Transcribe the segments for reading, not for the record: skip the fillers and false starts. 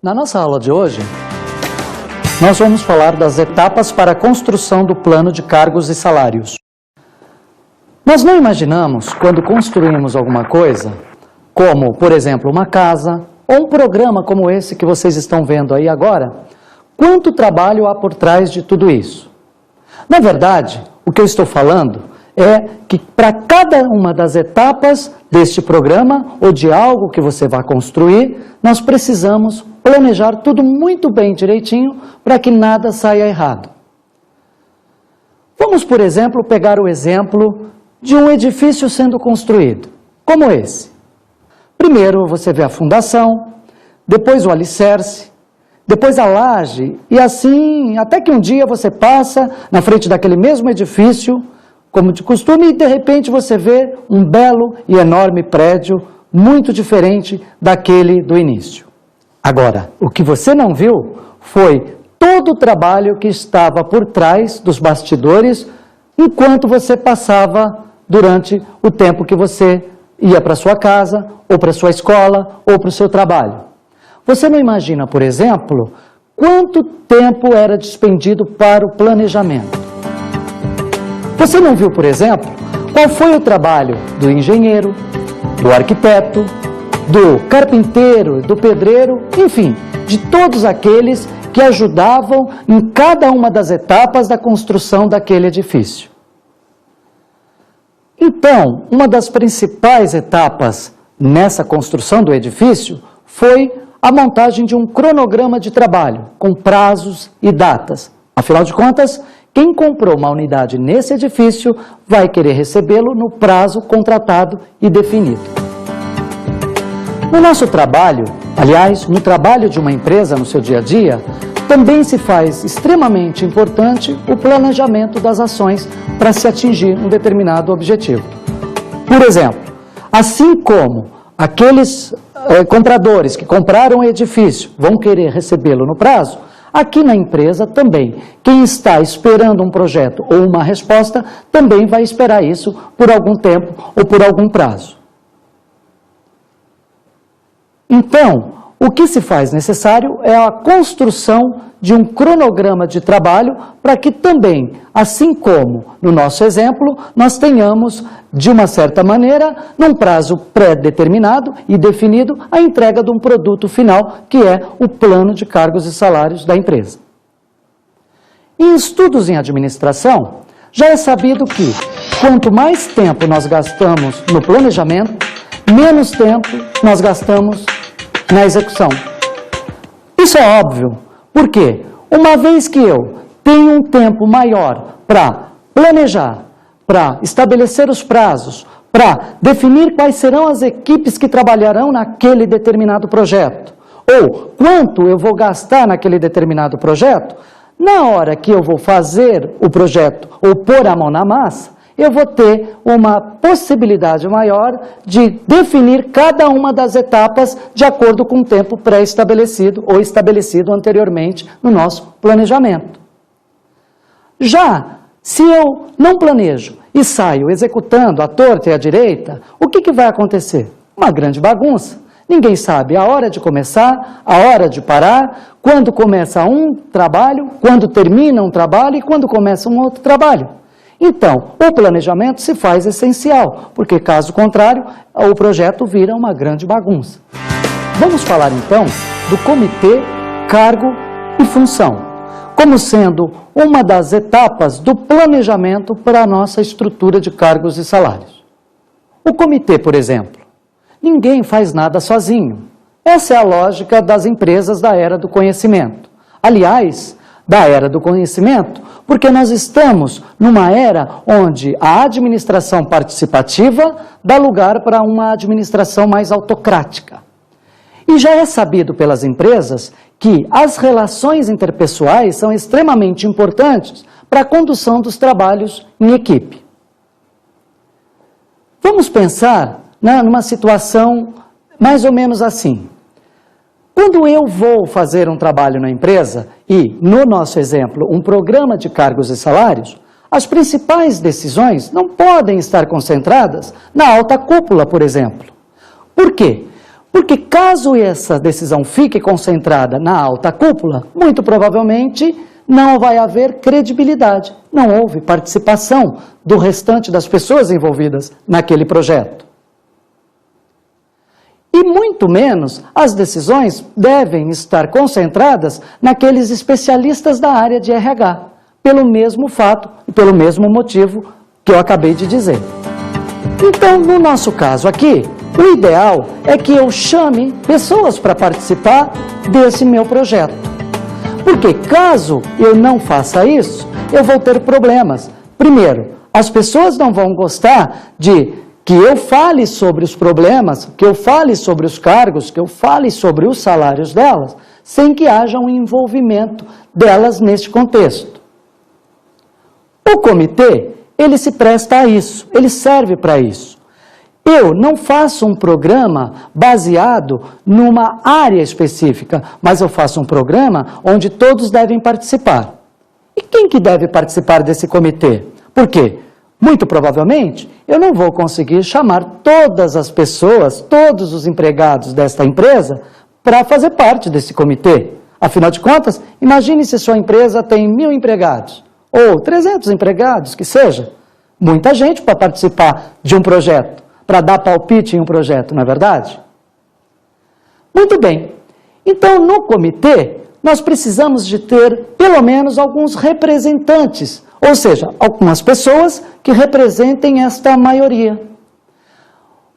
Na nossa aula de hoje, nós vamos falar das etapas para a construção do plano de cargos e salários. Nós não imaginamos, quando construímos alguma coisa, como, por exemplo, uma casa ou um programa como esse que vocês estão vendo aí agora, quanto trabalho há por trás de tudo isso. Na verdade, o que eu estou falando é que para cada uma das etapas deste programa ou de algo que você vai construir, nós precisamos planejar tudo muito bem direitinho para que nada saia errado. Vamos, por exemplo, pegar o exemplo de um edifício sendo construído, como esse. Primeiro você vê a fundação, depois o alicerce, depois a laje, e assim, até que um dia você passa na frente daquele mesmo edifício, como de costume, e de repente você vê um belo e enorme prédio, muito diferente daquele do início. Agora, o que você não viu foi todo o trabalho que estava por trás dos bastidores, enquanto você passava durante o tempo que você ia para sua casa, ou para sua escola, ou para o seu trabalho. Você não imagina, por exemplo, quanto tempo era despendido para o planejamento. Você não viu, por exemplo, qual foi o trabalho do engenheiro, do arquiteto, do carpinteiro, do pedreiro, enfim, de todos aqueles que ajudavam em cada uma das etapas da construção daquele edifício. Então, uma das principais etapas nessa construção do edifício foi a montagem de um cronograma de trabalho, com prazos e datas. Afinal de contas, quem comprou uma unidade nesse edifício vai querer recebê-lo no prazo contratado e definido. No nosso trabalho, aliás, no trabalho de uma empresa no seu dia a dia, também se faz extremamente importante o planejamento das ações para se atingir um determinado objetivo. Por exemplo, assim como aqueles compradores que compraram o edifício vão querer recebê-lo no prazo, aqui na empresa também, quem está esperando um projeto ou uma resposta, também vai esperar isso por algum tempo ou por algum prazo. Então, o que se faz necessário é a construção de um cronograma de trabalho para que também, assim como no nosso exemplo, nós tenhamos, de uma certa maneira, num prazo pré-determinado e definido, a entrega de um produto final, que é o plano de cargos e salários da empresa. Em estudos em administração, já é sabido que, quanto mais tempo nós gastamos no planejamento, menos tempo nós gastamos na execução. Isso é óbvio, porque uma vez que eu tenho um tempo maior para planejar, para estabelecer os prazos, para definir quais serão as equipes que trabalharão naquele determinado projeto, ou quanto eu vou gastar naquele determinado projeto, na hora que eu vou fazer o projeto ou pôr a mão na massa, eu vou ter uma possibilidade maior de definir cada uma das etapas de acordo com o tempo pré-estabelecido ou estabelecido anteriormente no nosso planejamento. Já se eu não planejo e saio executando à torta e à direita, o que vai acontecer? Uma grande bagunça. Ninguém sabe a hora de começar, a hora de parar, quando começa um trabalho, quando termina um trabalho e quando começa um outro trabalho. Então, o planejamento se faz essencial, porque caso contrário, o projeto vira uma grande bagunça. Vamos falar então do comitê, cargo e função, como sendo uma das etapas do planejamento para a nossa estrutura de cargos e salários. O comitê, por exemplo, ninguém faz nada sozinho. Essa é a lógica das empresas da era do conhecimento. Aliás, da era do conhecimento, porque nós estamos numa era onde a administração participativa dá lugar para uma administração mais autocrática. E já é sabido pelas empresas que as relações interpessoais são extremamente importantes para a condução dos trabalhos em equipe. Vamos pensar numa situação mais ou menos assim. Quando eu vou fazer um trabalho na empresa e, no nosso exemplo, um programa de cargos e salários, as principais decisões não podem estar concentradas na alta cúpula, por exemplo. Por quê? Porque caso essa decisão fique concentrada na alta cúpula, muito provavelmente não vai haver credibilidade. Não houve participação do restante das pessoas envolvidas naquele projeto. E muito menos as decisões devem estar concentradas naqueles especialistas da área de RH, pelo mesmo fato e pelo mesmo motivo que eu acabei de dizer. Então, no nosso caso aqui, o ideal é que eu chame pessoas para participar desse meu projeto. Porque caso eu não faça isso, eu vou ter problemas. Primeiro, as pessoas não vão gostar de que eu fale sobre os problemas, que eu fale sobre os cargos, que eu fale sobre os salários delas, sem que haja um envolvimento delas neste contexto. O comitê, ele se presta a isso, ele serve para isso. Eu não faço um programa baseado numa área específica, mas eu faço um programa onde todos devem participar. E quem que deve participar desse comitê? Por quê? Muito provavelmente, eu não vou conseguir chamar todas as pessoas, todos os empregados desta empresa, para fazer parte desse comitê. Afinal de contas, imagine se sua empresa tem 1.000 empregados, ou 300 empregados, que seja. Muita gente para participar de um projeto, para dar palpite em um projeto, não é verdade? Muito bem. Então, no comitê, nós precisamos de ter, pelo menos, alguns representantes, ou seja, algumas pessoas que representem esta maioria.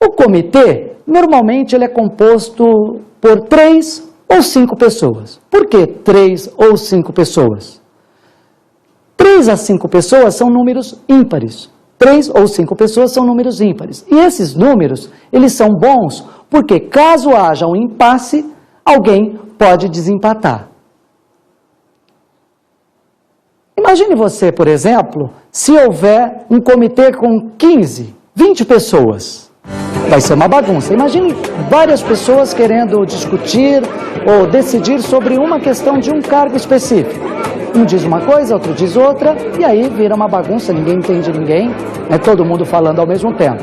O comitê, normalmente, ele é composto por 3 ou 5 pessoas. Por que 3 ou 5 pessoas? 3 a 5 pessoas são números ímpares. 3 ou 5 pessoas são números ímpares. E esses números, eles são bons porque, caso haja um impasse, alguém pode desempatar. Imagine você, por exemplo, se houver um comitê com 15, 20 pessoas. Vai ser uma bagunça. Imagine várias pessoas querendo discutir ou decidir sobre uma questão de um cargo específico. Um diz uma coisa, outro diz outra, e aí vira uma bagunça, ninguém entende ninguém, é todo mundo falando ao mesmo tempo.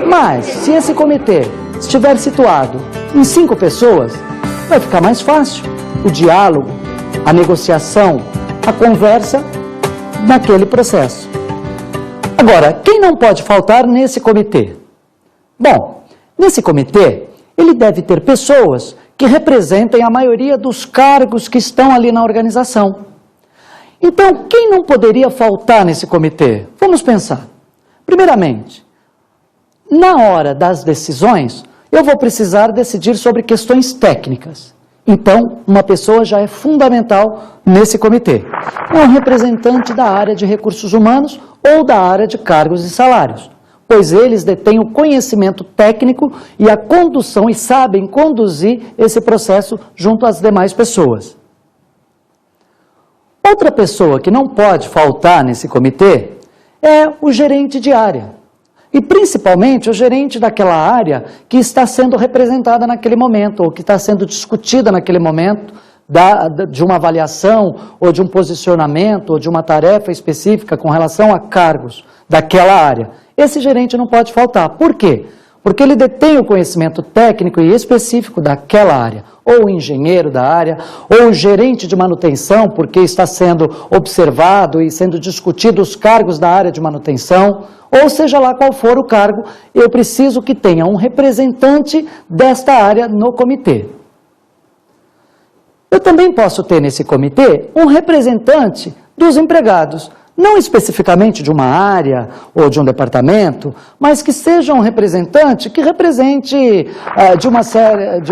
Mas, se esse comitê estiver situado em 5 pessoas, vai ficar mais fácil o diálogo, a negociação, a conversa naquele processo. Agora, quem não pode faltar nesse comitê? Bom, nesse comitê, ele deve ter pessoas que representem a maioria dos cargos que estão ali na organização. Então, quem não poderia faltar nesse comitê? Vamos pensar. Primeiramente, na hora das decisões, eu vou precisar decidir sobre questões técnicas. Então, uma pessoa já é fundamental nesse comitê. Um representante da área de recursos humanos ou da área de cargos e salários, pois eles detêm o conhecimento técnico e a condução e sabem conduzir esse processo junto às demais pessoas. Outra pessoa que não pode faltar nesse comitê é o gerente de área. E principalmente o gerente daquela área que está sendo representada naquele momento, ou que está sendo discutida naquele momento, de uma avaliação, ou de um posicionamento, ou de uma tarefa específica com relação a cargos daquela área. Esse gerente não pode faltar. Por quê? Porque ele detém o conhecimento técnico e específico daquela área, ou o engenheiro da área, ou o gerente de manutenção, porque está sendo observado e sendo discutido os cargos da área de manutenção, ou seja lá qual for o cargo, eu preciso que tenha um representante desta área no comitê. Eu também posso ter nesse comitê um representante dos empregados, não especificamente de uma área ou de um departamento, mas que seja um representante que represente, de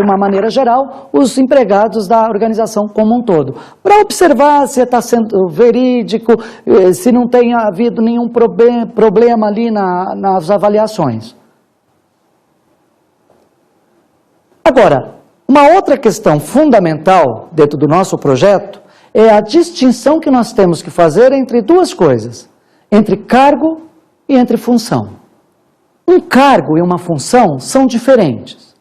uma maneira geral, os empregados da organização como um todo. Para observar se está sendo verídico, se não tem havido nenhum problema ali nas avaliações. Agora, uma outra questão fundamental dentro do nosso projeto é a distinção que nós temos que fazer entre duas coisas, entre cargo e entre função. Um cargo e uma função são diferentes.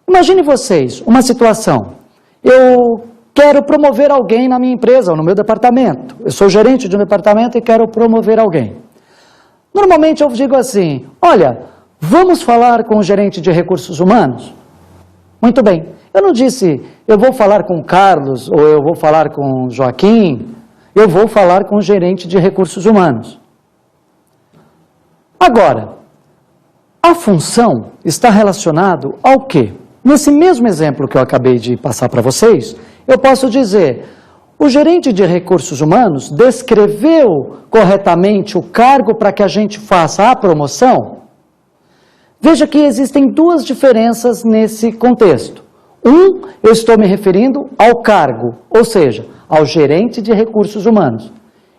Imagine vocês uma situação, eu quero promover alguém na minha empresa ou no meu departamento, eu sou gerente de um departamento e quero promover alguém. Normalmente eu digo assim, olha, vamos falar com o gerente de recursos humanos? Muito bem, eu não disse eu vou falar com o Carlos ou eu vou falar com o Joaquim, eu vou falar com o gerente de recursos humanos. Agora, a função está relacionado ao quê? Nesse mesmo exemplo que eu acabei de passar para vocês, eu posso dizer, o gerente de recursos humanos descreveu corretamente o cargo para que a gente faça a promoção? Veja que existem duas diferenças nesse contexto. Eu estou me referindo ao cargo, ou seja, ao gerente de recursos humanos.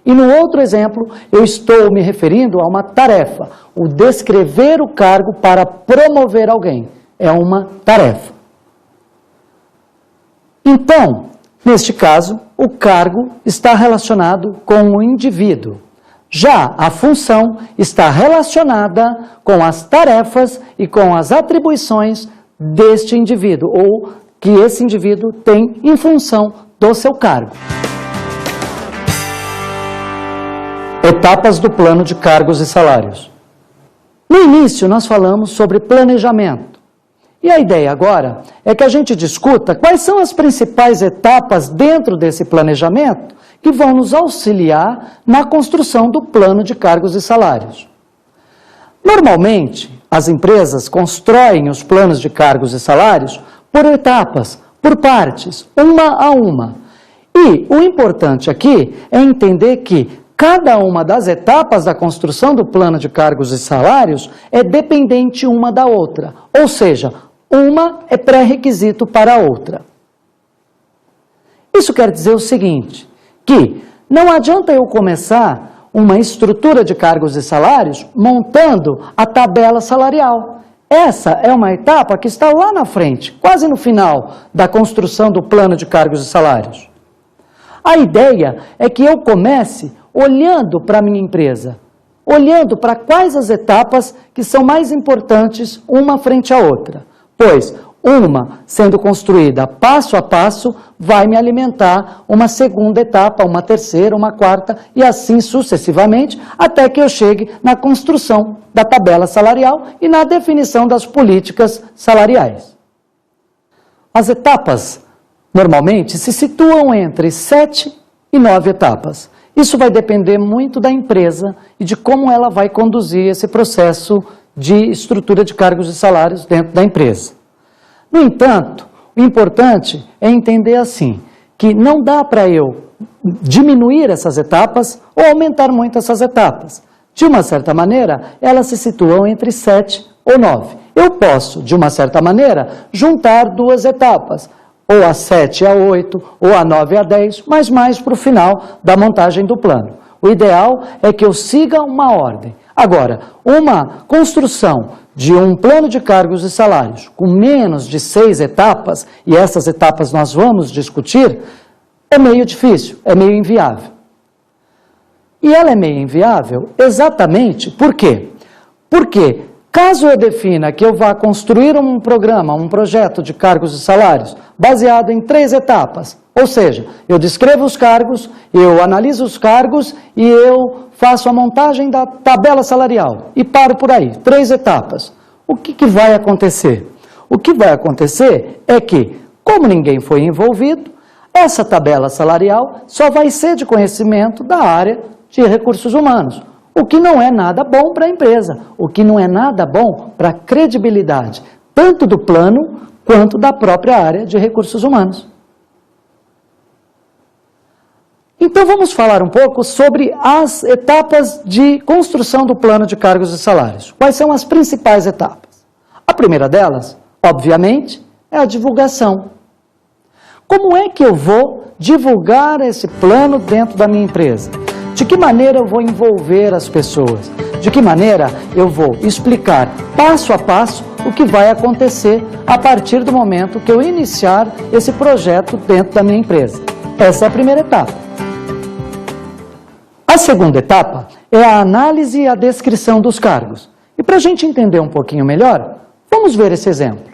E no outro exemplo, eu estou me referindo a uma tarefa, o descrever o cargo para promover alguém. É uma tarefa. Então, neste caso, o cargo está relacionado com o indivíduo. Já a função está relacionada com as tarefas e com as atribuições deste indivíduo, ou que esse indivíduo tem em função do seu cargo. Etapas do plano de cargos e salários. No início, nós falamos sobre planejamento. E a ideia agora é que a gente discuta quais são as principais etapas dentro desse planejamento que vão nos auxiliar na construção do plano de cargos e salários. Normalmente, as empresas constroem os planos de cargos e salários por etapas, por partes, uma a uma. E o importante aqui é entender que cada uma das etapas da construção do plano de cargos e salários é dependente uma da outra, ou seja, uma é pré-requisito para a outra. Isso quer dizer o seguinte, que não adianta eu começar uma estrutura de cargos e salários montando a tabela salarial. Essa é uma etapa que está lá na frente, quase no final da construção do plano de cargos e salários. A ideia é que eu comece olhando para a minha empresa, olhando para quais as etapas que são mais importantes uma frente à outra. Pois uma, sendo construída passo a passo, vai me alimentar uma segunda etapa, uma terceira, uma quarta e assim sucessivamente, até que eu chegue na construção da tabela salarial e na definição das políticas salariais. As etapas, normalmente, se situam entre 7 e 9 etapas. Isso vai depender muito da empresa e de como ela vai conduzir esse processo de estrutura de cargos e salários dentro da empresa. No entanto, o importante é entender assim, que não dá para eu diminuir essas etapas ou aumentar muito essas etapas. De uma certa maneira, elas se situam entre 7 ou 9. Eu posso, de uma certa maneira, juntar duas etapas, ou a 7 a 8, ou a 9 a 10, mas mais para o final da montagem do plano. O ideal é que eu siga uma ordem. Agora, uma construção de um plano de cargos e salários com menos de 6 etapas, e essas etapas nós vamos discutir, é meio difícil, é meio inviável. E ela é meio inviável exatamente por quê? Porque caso eu defina que eu vá construir um programa, um projeto de cargos e salários baseado em 3 etapas, ou seja, eu descrevo os cargos, eu analiso os cargos e eu faço a montagem da tabela salarial e paro por aí, 3 etapas. O que vai acontecer? O que vai acontecer é que, como ninguém foi envolvido, essa tabela salarial só vai ser de conhecimento da área de recursos humanos, o que não é nada bom para a empresa, o que não é nada bom para a credibilidade, tanto do plano quanto da própria área de recursos humanos. Então vamos falar um pouco sobre as etapas de construção do plano de cargos e salários. Quais são as principais etapas? A primeira delas, obviamente, é a divulgação. Como é que eu vou divulgar esse plano dentro da minha empresa? De que maneira eu vou envolver as pessoas? De que maneira eu vou explicar passo a passo o que vai acontecer a partir do momento que eu iniciar esse projeto dentro da minha empresa? Essa é a primeira etapa. A segunda etapa é a análise e a descrição dos cargos. E para a gente entender um pouquinho melhor, vamos ver esse exemplo.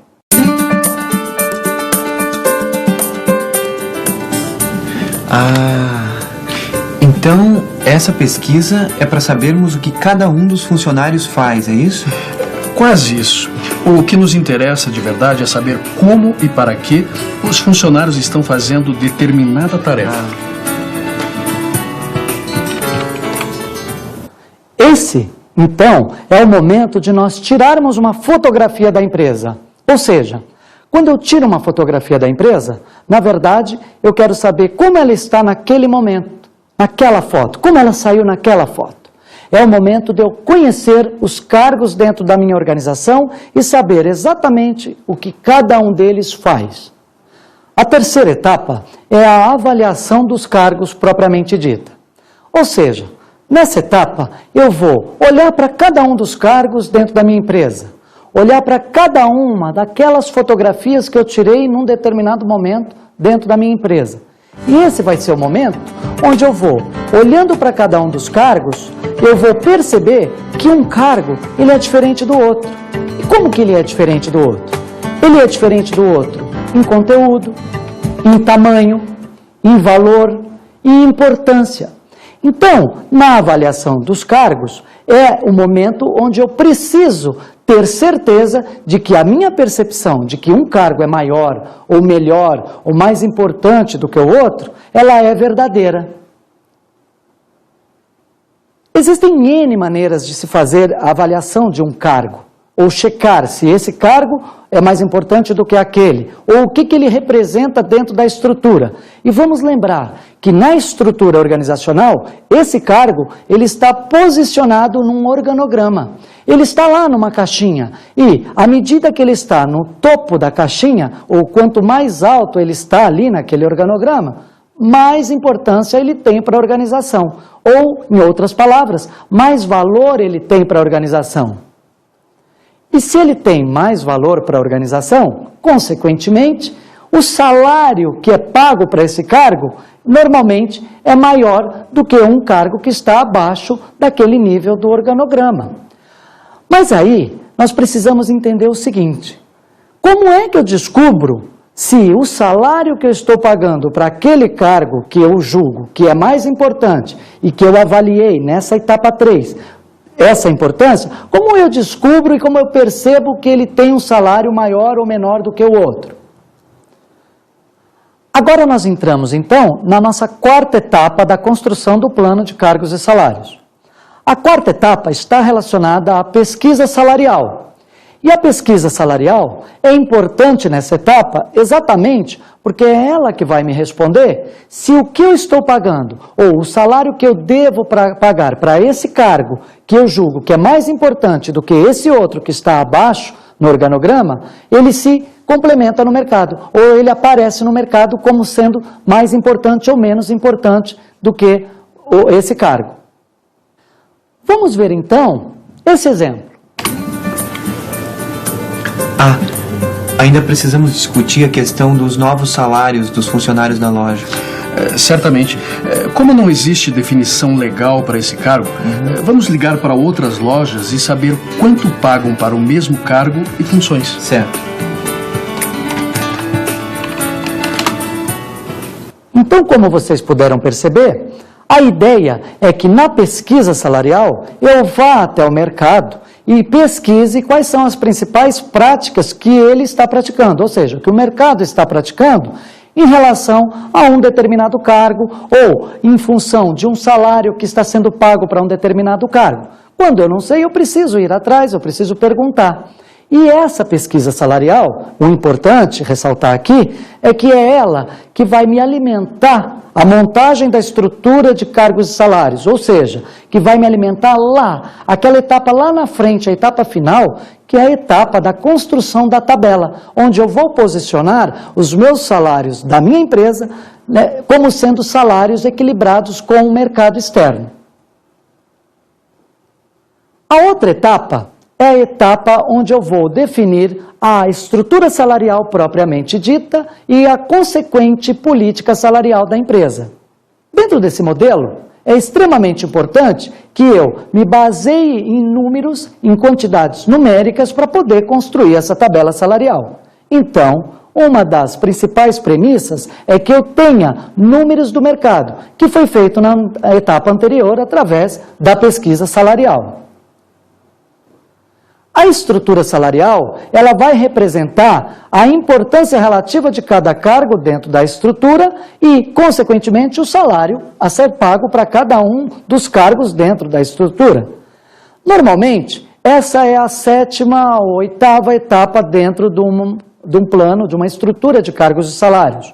Então essa pesquisa é para sabermos o que cada um dos funcionários faz, é isso? Quase isso. O que nos interessa de verdade é saber como e para que os funcionários estão fazendo determinada tarefa. Esse, então, é o momento de nós tirarmos uma fotografia da empresa. Ou seja, quando eu tiro uma fotografia da empresa, na verdade, eu quero saber como ela está naquele momento, naquela foto, como ela saiu naquela foto. É o momento de eu conhecer os cargos dentro da minha organização e saber exatamente o que cada um deles faz. A terceira etapa é a avaliação dos cargos propriamente dita. Ou seja, nessa etapa eu vou olhar para cada um dos cargos dentro da minha empresa, olhar para cada uma daquelas fotografias que eu tirei num determinado momento dentro da minha empresa. E esse vai ser o momento onde eu vou, olhando para cada um dos cargos, eu vou perceber que um cargo ele é diferente do outro. E como que ele é diferente do outro? Ele é diferente do outro em conteúdo, em tamanho, em valor e em importância. Então, na avaliação dos cargos, é o momento onde eu preciso ter certeza de que a minha percepção de que um cargo é maior, ou melhor, ou mais importante do que o outro, ela é verdadeira. Existem N maneiras de se fazer a avaliação de um cargo, ou checar se esse cargo é mais importante do que aquele, ou o que ele representa dentro da estrutura. E vamos lembrar que na estrutura organizacional, esse cargo ele está posicionado num organograma. Ele está lá numa caixinha e, à medida que ele está no topo da caixinha, ou quanto mais alto ele está ali naquele organograma, mais importância ele tem para a organização. Ou, em outras palavras, mais valor ele tem para a organização. E se ele tem mais valor para a organização, consequentemente, o salário que é pago para esse cargo, normalmente, é maior do que um cargo que está abaixo daquele nível do organograma. Mas aí, nós precisamos entender o seguinte: como é que eu descubro se o salário que eu estou pagando para aquele cargo que eu julgo que é mais importante e que eu avaliei nessa etapa 3, essa importância, como eu descubro e como eu percebo que ele tem um salário maior ou menor do que o outro? Agora nós entramos, então, na nossa quarta etapa da construção do plano de cargos e salários. A quarta etapa está relacionada à pesquisa salarial. E a pesquisa salarial é importante nessa etapa exatamente porque é ela que vai me responder se o que eu estou pagando ou o salário que eu devo pagar para esse cargo que eu julgo que é mais importante do que esse outro que está abaixo no organograma, ele se complementa no mercado ou ele aparece no mercado como sendo mais importante ou menos importante do que esse cargo. Vamos ver então esse exemplo. Ainda precisamos discutir a questão dos novos salários dos funcionários da loja. Certamente. Como não existe definição legal para esse cargo, vamos ligar para outras lojas e saber quanto pagam para o mesmo cargo e funções. Certo. Então, como vocês puderam perceber, a ideia é que na pesquisa salarial eu vá até o mercado e pesquise quais são as principais práticas que ele está praticando, ou seja, que o mercado está praticando em relação a um determinado cargo ou em função de um salário que está sendo pago para um determinado cargo. Quando eu não sei, eu preciso ir atrás, eu preciso perguntar. E essa pesquisa salarial, o importante ressaltar aqui, é que é ela que vai me alimentar a montagem da estrutura de cargos e salários, ou seja, que vai me alimentar lá, aquela etapa lá na frente, a etapa final, que é a etapa da construção da tabela, onde eu vou posicionar os meus salários da minha empresa, né, como sendo salários equilibrados com o mercado externo. A outra etapa é a etapa onde eu vou definir a estrutura salarial propriamente dita e a consequente política salarial da empresa. Dentro desse modelo, é extremamente importante que eu me baseie em números, em quantidades numéricas para poder construir essa tabela salarial. Então, uma das principais premissas é que eu tenha números do mercado, que foi feito na etapa anterior através da pesquisa salarial. A estrutura salarial, ela vai representar a importância relativa de cada cargo dentro da estrutura e, consequentemente, o salário a ser pago para cada um dos cargos dentro da estrutura. Normalmente, essa é a 7ª ou 8ª etapa dentro de um plano, de uma estrutura de cargos e salários.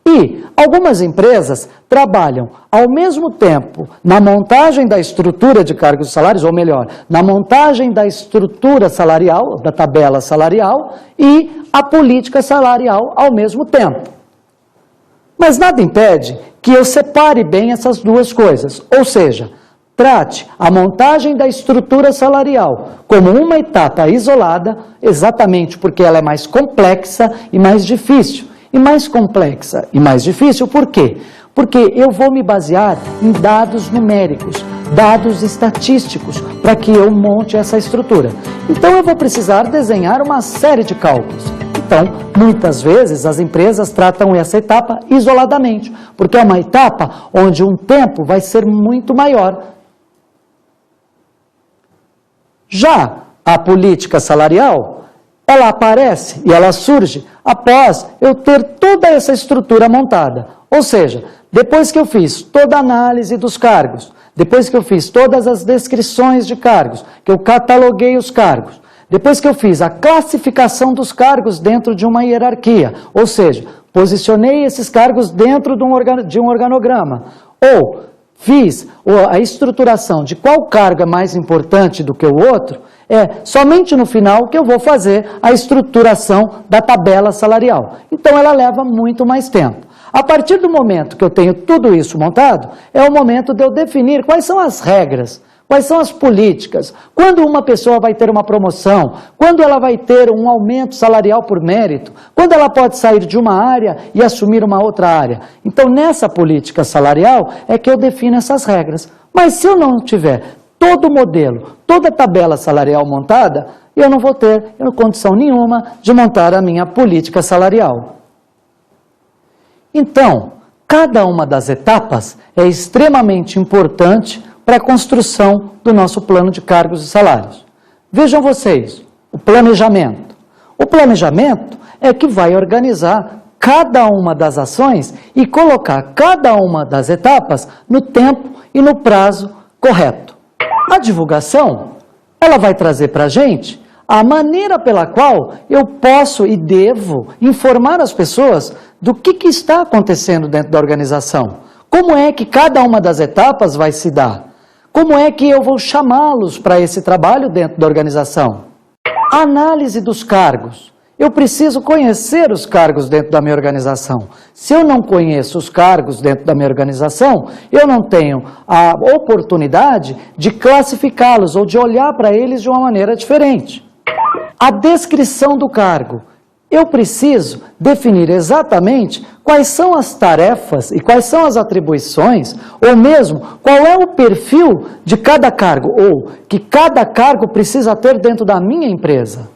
E algumas empresas trabalham ao mesmo tempo na montagem da estrutura de cargos e salários, ou melhor, na montagem da estrutura salarial, da tabela salarial, e a política salarial ao mesmo tempo. Mas nada impede que eu separe bem essas duas coisas, ou seja, trate a montagem da estrutura salarial como uma etapa isolada, exatamente porque ela é mais complexa e mais difícil. E mais complexa e mais difícil, por quê? Porque eu vou me basear em dados numéricos, dados estatísticos, para que eu monte essa estrutura. Então eu vou precisar desenhar uma série de cálculos. Então, muitas vezes as empresas tratam essa etapa isoladamente, porque é uma etapa onde um tempo vai ser muito maior. Já a política salarial, ela aparece e ela surge após eu ter toda essa estrutura montada. Ou seja, depois que eu fiz toda a análise dos cargos, depois que eu fiz todas as descrições de cargos, que eu cataloguei os cargos, depois que eu fiz a classificação dos cargos dentro de uma hierarquia, ou seja, posicionei esses cargos dentro de um organograma, ou fiz a estruturação de qual cargo é mais importante do que o outro, é somente no final que eu vou fazer a estruturação da tabela salarial. Então ela leva muito mais tempo. A partir do momento que eu tenho tudo isso montado, é o momento de eu definir quais são as regras, quais são as políticas, quando uma pessoa vai ter uma promoção, quando ela vai ter um aumento salarial por mérito, quando ela pode sair de uma área e assumir uma outra área. Então, nessa política salarial é que eu defino essas regras. Mas se eu não tiver todo o modelo, toda a tabela salarial montada, eu não vou ter condição nenhuma de montar a minha política salarial. Então, cada uma das etapas é extremamente importante para a construção do nosso plano de cargos e salários. Vejam vocês, o planejamento. O planejamento é que vai organizar cada uma das ações e colocar cada uma das etapas no tempo e no prazo correto. A divulgação, ela vai trazer para a gente a maneira pela qual eu posso e devo informar as pessoas do que está acontecendo dentro da organização. Como é que cada uma das etapas vai se dar? Como é que eu vou chamá-los para esse trabalho dentro da organização? A análise dos cargos. Eu preciso conhecer os cargos dentro da minha organização. Se eu não conheço os cargos dentro da minha organização, eu não tenho a oportunidade de classificá-los ou de olhar para eles de uma maneira diferente. A descrição do cargo. Eu preciso definir exatamente quais são as tarefas e quais são as atribuições, ou mesmo qual é o perfil de cada cargo, ou que cada cargo precisa ter dentro da minha empresa.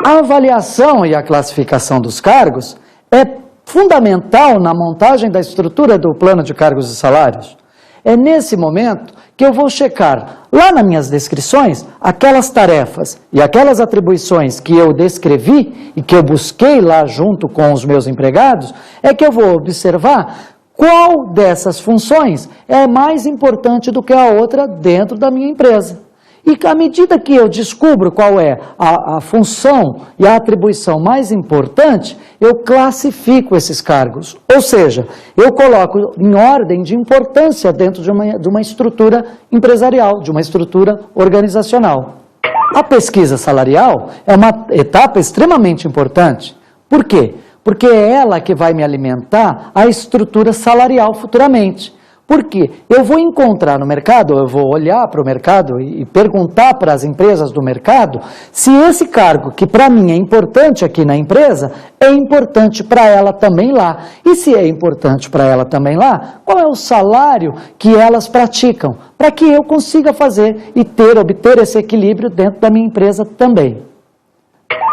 A avaliação e a classificação dos cargos é fundamental na montagem da estrutura do plano de cargos e salários. É nesse momento que eu vou checar lá nas minhas descrições aquelas tarefas e aquelas atribuições que eu descrevi e que eu busquei lá junto com os meus empregados, é que eu vou observar qual dessas funções é mais importante do que a outra dentro da minha empresa. E à medida que eu descubro qual é a função e a atribuição mais importante, eu classifico esses cargos. Ou seja, eu coloco em ordem de importância dentro de uma estrutura empresarial, de uma estrutura organizacional. A pesquisa salarial é uma etapa extremamente importante. Por quê? Porque é ela que vai me alimentar a estrutura salarial futuramente. Porque eu vou encontrar no mercado, eu vou olhar para o mercado e perguntar para as empresas do mercado se esse cargo, que para mim é importante aqui na empresa, é importante para ela também lá. E se é importante para ela também lá, qual é o salário que elas praticam, para que eu consiga fazer e obter esse equilíbrio dentro da minha empresa também.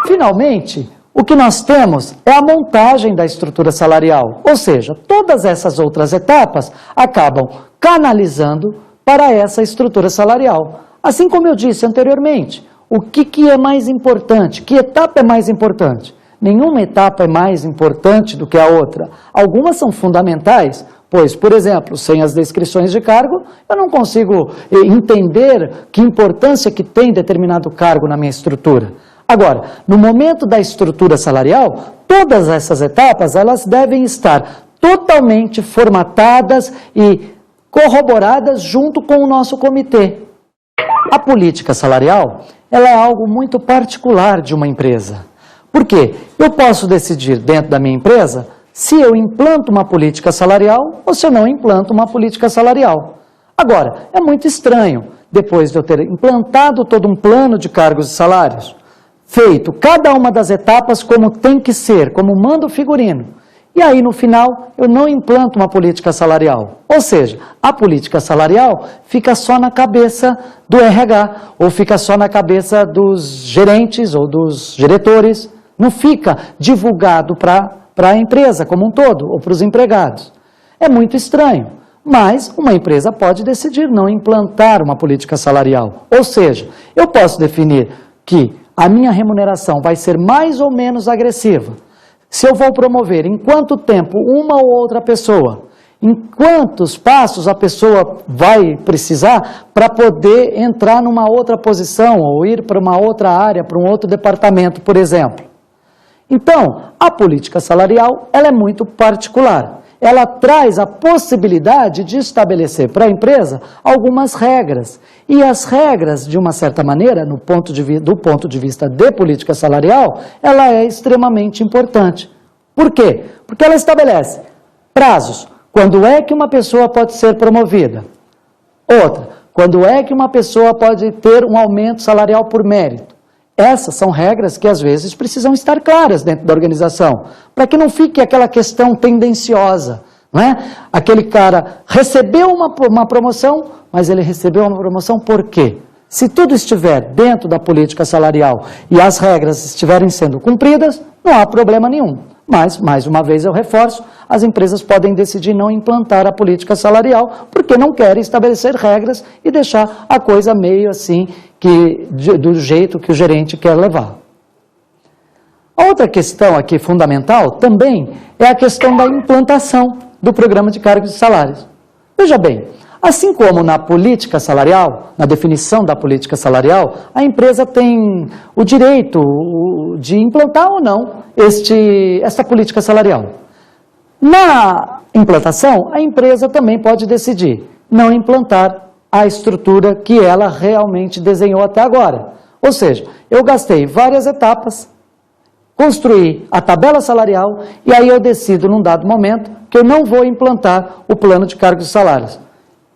Finalmente, o que nós temos é a montagem da estrutura salarial, ou seja, todas essas outras etapas acabam canalizando para essa estrutura salarial. Assim como eu disse anteriormente, O que é mais importante? Que etapa é mais importante? Nenhuma etapa é mais importante do que a outra. Algumas são fundamentais, pois, por exemplo, sem as descrições de cargo, eu não consigo entender que importância que tem determinado cargo na minha estrutura. Agora, no momento da estrutura salarial, todas essas etapas, elas devem estar totalmente formatadas e corroboradas junto com o nosso comitê. A política salarial, ela é algo muito particular de uma empresa. Por quê? Eu posso decidir dentro da minha empresa se eu implanto uma política salarial ou se eu não implanto uma política salarial. Agora, é muito estranho, depois de eu ter implantado todo um plano de cargos e salários, feito cada uma das etapas como tem que ser, como manda o figurino, e aí no final eu não implanto uma política salarial. Ou seja, a política salarial fica só na cabeça do RH, ou fica só na cabeça dos gerentes ou dos diretores, não fica divulgado para a empresa como um todo, ou para os empregados. É muito estranho, mas uma empresa pode decidir não implantar uma política salarial. Ou seja, eu posso definir que a minha remuneração vai ser mais ou menos agressiva. Se eu vou promover em quanto tempo uma ou outra pessoa, em quantos passos a pessoa vai precisar para poder entrar numa outra posição ou ir para uma outra área, para um outro departamento, por exemplo. Então, a política salarial, ela é muito particular. Ela traz a possibilidade de estabelecer para a empresa algumas regras. E as regras, de uma certa maneira, do ponto de vista de política salarial, ela é extremamente importante. Por quê? Porque ela estabelece prazos. Quando é que uma pessoa pode ser promovida? Outra, quando é que uma pessoa pode ter um aumento salarial por mérito? Essas são regras que, às vezes, precisam estar claras dentro da organização, para que não fique aquela questão tendenciosa, não é? Aquele cara recebeu uma promoção, mas ele recebeu uma promoção por quê? Se tudo estiver dentro da política salarial e as regras estiverem sendo cumpridas, não há problema nenhum. Mas, mais uma vez eu reforço, as empresas podem decidir não implantar a política salarial porque não querem estabelecer regras e deixar a coisa meio assim, do jeito que o gerente quer levar. A outra questão aqui fundamental também é a questão da implantação do programa de cargos e salários. Veja bem, assim como na política salarial, na definição da política salarial, a empresa tem o direito de implantar ou não esta política salarial. Na implantação, a empresa também pode decidir não implantar a estrutura que ela realmente desenhou até agora. Ou seja, eu gastei várias etapas, construí a tabela salarial e aí eu decido num dado momento que eu não vou implantar o plano de cargos e salários.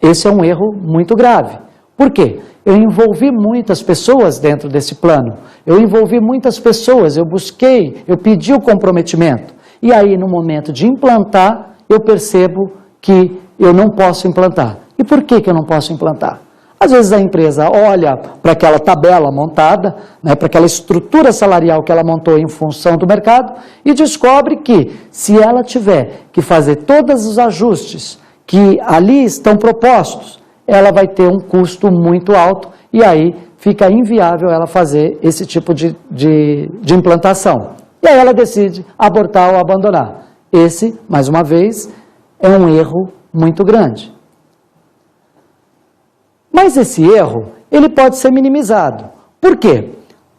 Esse é um erro muito grave. Por quê? Eu envolvi muitas pessoas dentro desse plano. Eu envolvi muitas pessoas, eu pedi o comprometimento. E aí, no momento de implantar, eu percebo que eu não posso implantar. E por que eu não posso implantar? Às vezes a empresa olha para aquela tabela montada, né, para aquela estrutura salarial que ela montou em função do mercado e descobre que, se ela tiver que fazer todos os ajustes que ali estão propostos, ela vai ter um custo muito alto e aí fica inviável ela fazer esse tipo de implantação. E aí ela decide abortar ou abandonar. Esse, mais uma vez, é um erro muito grande. Mas esse erro, ele pode ser minimizado. Por quê?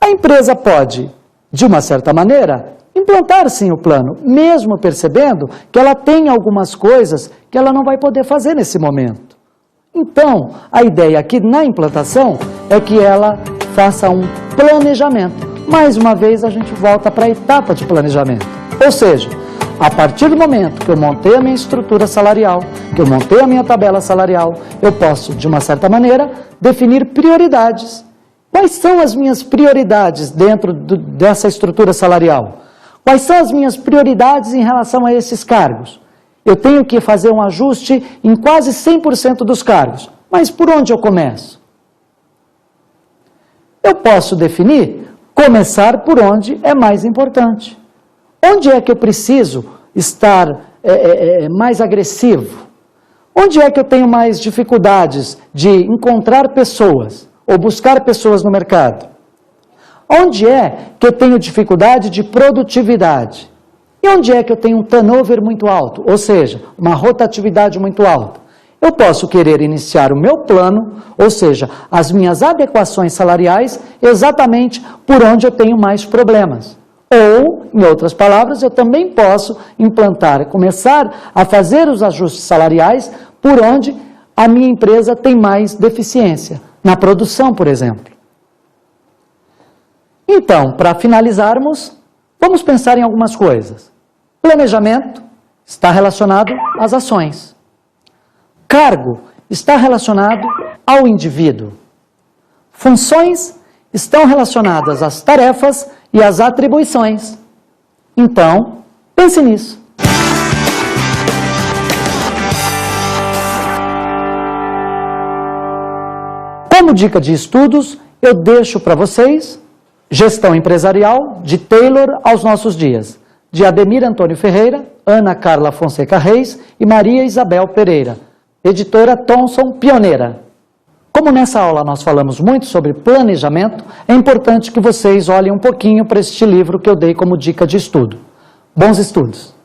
A empresa pode, de uma certa maneira, implantar sim o plano, mesmo percebendo que ela tem algumas coisas que ela não vai poder fazer nesse momento. Então, a ideia aqui na implantação é que ela faça um planejamento. Mais uma vez, a gente volta para a etapa de planejamento. Ou seja, a partir do momento que eu montei a minha estrutura salarial, que eu montei a minha tabela salarial, eu posso, de uma certa maneira, definir prioridades. Quais são as minhas prioridades dentro dessa estrutura salarial? Quais são as minhas prioridades em relação a esses cargos? Eu tenho que fazer um ajuste em quase 100% dos cargos. Mas por onde eu começo? Eu posso definir, começar por onde é mais importante. Onde é que eu preciso estar mais agressivo? Onde é que eu tenho mais dificuldades de encontrar pessoas ou buscar pessoas no mercado? Onde é que eu tenho dificuldade de produtividade? E onde é que eu tenho um turnover muito alto, ou seja, uma rotatividade muito alta? Eu posso querer iniciar o meu plano, ou seja, as minhas adequações salariais, exatamente por onde eu tenho mais problemas. Ou, em outras palavras, eu também posso implantar, começar a fazer os ajustes salariais por onde a minha empresa tem mais deficiência, na produção, por exemplo. Então, para finalizarmos, vamos pensar em algumas coisas. Planejamento está relacionado às ações. Cargo está relacionado ao indivíduo. Funções estão relacionadas às tarefas e às atribuições. Então, pense nisso. Como dica de estudos, eu deixo para vocês Gestão Empresarial, de Taylor aos Nossos Dias, de Ademir Antônio Ferreira, Ana Carla Fonseca Reis e Maria Isabel Pereira, editora Thomson Pioneira. Como nessa aula nós falamos muito sobre planejamento, é importante que vocês olhem um pouquinho para este livro que eu dei como dica de estudo. Bons estudos!